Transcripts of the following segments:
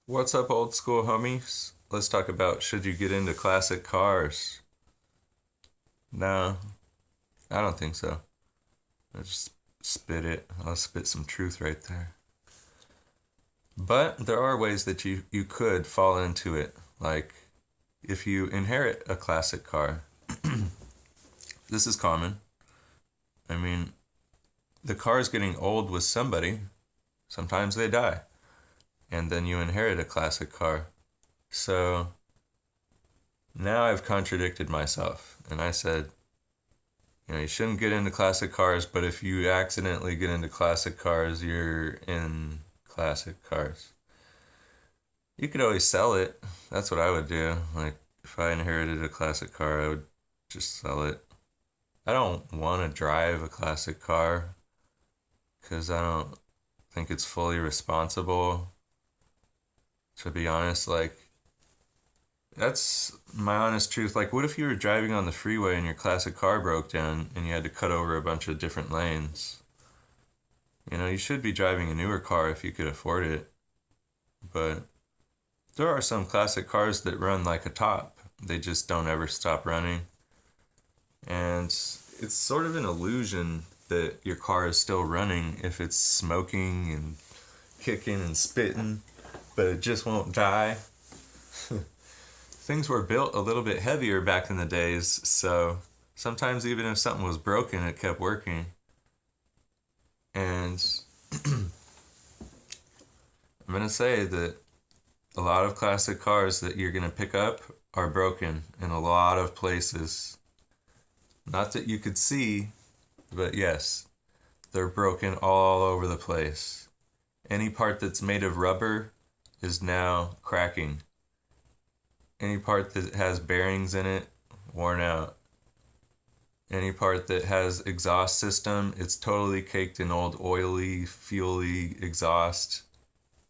What's up, old school homies? Let's talk about should you get into classic cars? No, I don't think so. I just spit it. I'll spit some truth right there. But there are ways that you could fall into it. Like if you inherit a classic car, this is common. I mean, the car is getting old with somebody. Sometimes they die. And then you inherit a classic car. So now I've contradicted myself. And I said, you shouldn't get into classic cars, but if you accidentally get into classic cars, you're in classic cars. You could always sell it. That's what I would do. Like, if I inherited a classic car, I would just sell it. I don't want to drive a classic car because I don't think it's fully responsible. To be honest, like, that's my honest truth. Like, what if you were driving on the freeway and your classic car broke down and you had to cut over a bunch of different lanes? You should be driving a newer car if you could afford it. But there are some classic cars that run like a top. They just don't ever stop running. And it's sort of an illusion that your car is still running if it's smoking and kicking and spitting, but it just won't die. Things were built a little bit heavier back in the days, so sometimes even if something was broken, it kept working. And I'm going to say that a lot of classic cars that you're going to pick up are broken in a lot of places. Not that you could see, but yes, they're broken all over the place. Any part that's made of rubber is now cracking. Any part that has bearings in it, worn out. Any part that has exhaust system, it's totally caked in old oily, fuely exhaust.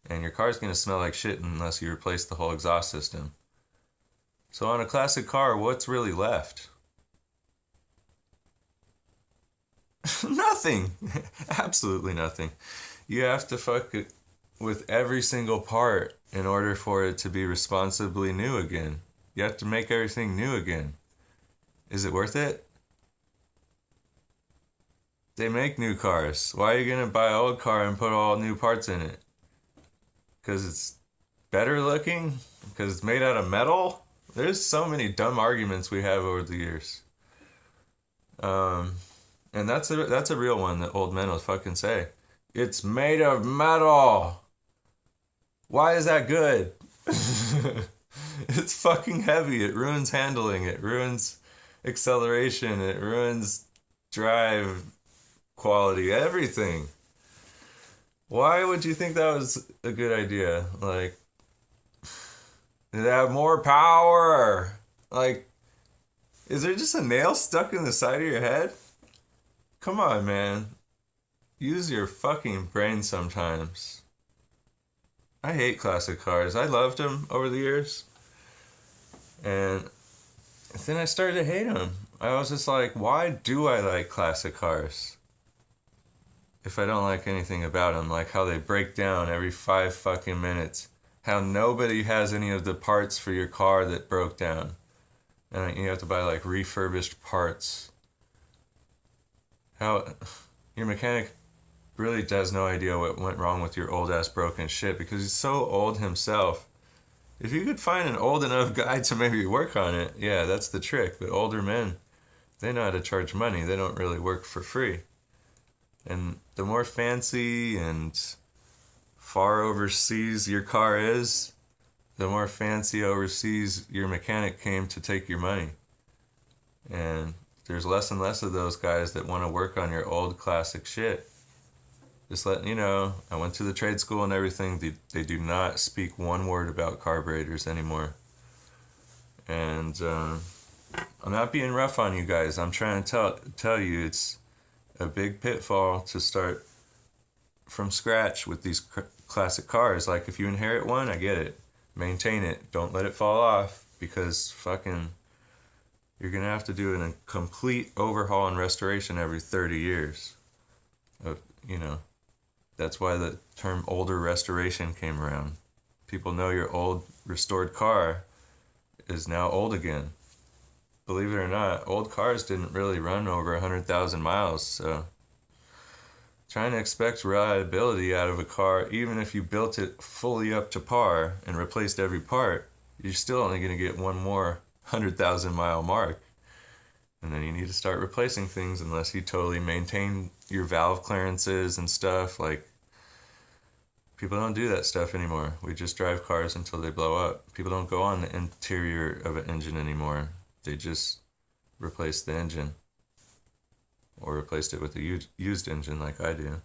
And your car's going to smell like shit unless you replace the whole exhaust system. So on a classic car, what's really left? Nothing. Absolutely nothing. You have to fuck it with every single part in order for it to be responsibly new again. You have to make everything new again. Is it worth it? They make new cars. Why are you going to buy an old car and put all new parts in it? Because it's better looking? Because it's made out of metal? There's so many dumb arguments we have over the years. And that's a real one that old men will fucking say. It's made of metal. Why is that good? It's fucking heavy. It ruins handling. It ruins acceleration. It ruins drive quality. Everything. Why would you think that was a good idea? Like, it have more power. Like, is there just a nail stuck in the side of your head? Come on, man. Use your fucking brain sometimes. I hate classic cars. I loved them over the years. And then I started to hate them. I was just like, why do I like classic cars? If I don't like anything about them, like how they break down every 5 fucking minutes. How nobody has any of the parts for your car that broke down. And you have to buy like refurbished parts. How your mechanic really has no idea what went wrong with your old ass broken shit because he's so old himself. If you could find an old enough guy to maybe work on it, yeah, that's the trick. But older men, they know how to charge money. They don't really work for free. And the more fancy and far overseas your car is, the more fancy overseas your mechanic came to take your money. And there's less and less of those guys that want to work on your old classic shit. Just letting you know, I went to the trade school and everything. They do not speak one word about carburetors anymore. And I'm not being rough on you guys. I'm trying to tell you it's a big pitfall to start from scratch with these classic cars. Like if you inherit one, I get it. Maintain it. Don't let it fall off because fucking you're going to have to do a complete overhaul and restoration every 30 years. Of, That's why the term older restoration came around. People know your old restored car is now old again. Believe it or not, old cars didn't really run over 100,000 miles, so trying to expect reliability out of a car, even if you built it fully up to par and replaced every part, you're still only going to get one more 100,000 mile mark. And then you need to start replacing things unless you totally maintain your valve clearances and stuff. Like, people don't do that stuff anymore. We just drive cars until they blow up. People don't go on the interior of an engine anymore. They just replace the engine or replaced it with a used engine like I do.